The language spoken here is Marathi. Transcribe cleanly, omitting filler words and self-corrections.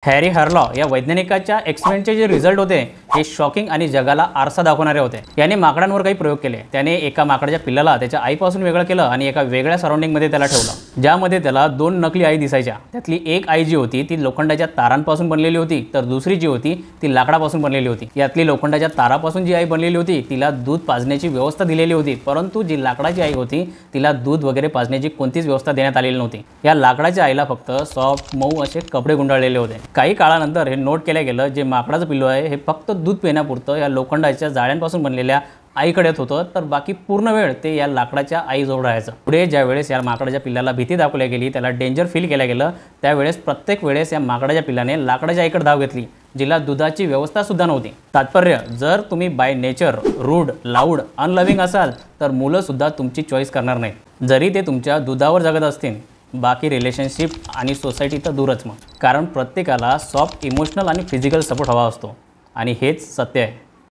हॅरी हर्लॉ या वैज्ञानिकाच्या एक्सपेरिमेंटचे जे रिझल्ट होते हे शॉकिंग आणि जगाला आरसा दाखवणारे होते। याने माकडांवर काही प्रयोग केले। त्याने एका माकडाच्या पिल्लाला त्याच्या आईपासून वेगळं केलं आणि एका वेगळ्या सराउंडिंगमध्ये त्याला ठेवलं, ज्यामध्ये त्याला दोन नकली आई दिसायच्या। त्यातली एक आई जी होती ती लोखंडाच्या तारांपासून बनलेली होती, तर दुसरी जी होती ती लाकडापासून बनलेली होती। यातली लोखंडाच्या तारापासून जी आई बनलेली होती तिला दूध पाजण्याची व्यवस्था दिलेली होती, परंतु जी लाकडाची आई होती तिला दूध वगैरे पाजण्याची कोणतीच व्यवस्था देण्यात आलेली नव्हती। या लाकडाच्या आईला फक्त सॉफ्ट मऊ असे कपडे गुंडाळलेले होते। काही काळानंतर हे नोट केलं गेलं जे माकडाचं पिल्लू आहे हे फक्त दूध पिण्यापुरतं या लोखंडाच्या जाळ्यांपासून बनलेल्या आईकडे येत होतं, तर बाकी पूर्ण वेळ ते या लाकडाच्या आईजवळ राहायचं। पुढे ज्या वेळेस या माकडाच्या पिल्लाला भीती दाखवली गेली, त्याला डेंजर फील केलं गेलं, त्यावेळेस प्रत्येक वेळेस या माकडाच्या पिल्लाने लाकडाच्या आईकडे धाव घेतली, जिला दुधाची व्यवस्था सुद्धा नव्हती। तात्पर्य, जर तुम्ही बाय नेचर रूड, लाऊड, अनलव्हिंग असाल तर मुलं सुद्धा तुमची चॉईस करणार नाहीत, जरी ते तुमच्या दुधावर जगत असतील। बाकी रिलेशनशिप आणि सोसायटी तर दूरच मग, कारण प्रत्येकाला सॉफ्ट इमोशनल आणि फिजिकल सपोर्ट हवा असतो आणि हेच सत्य आहे।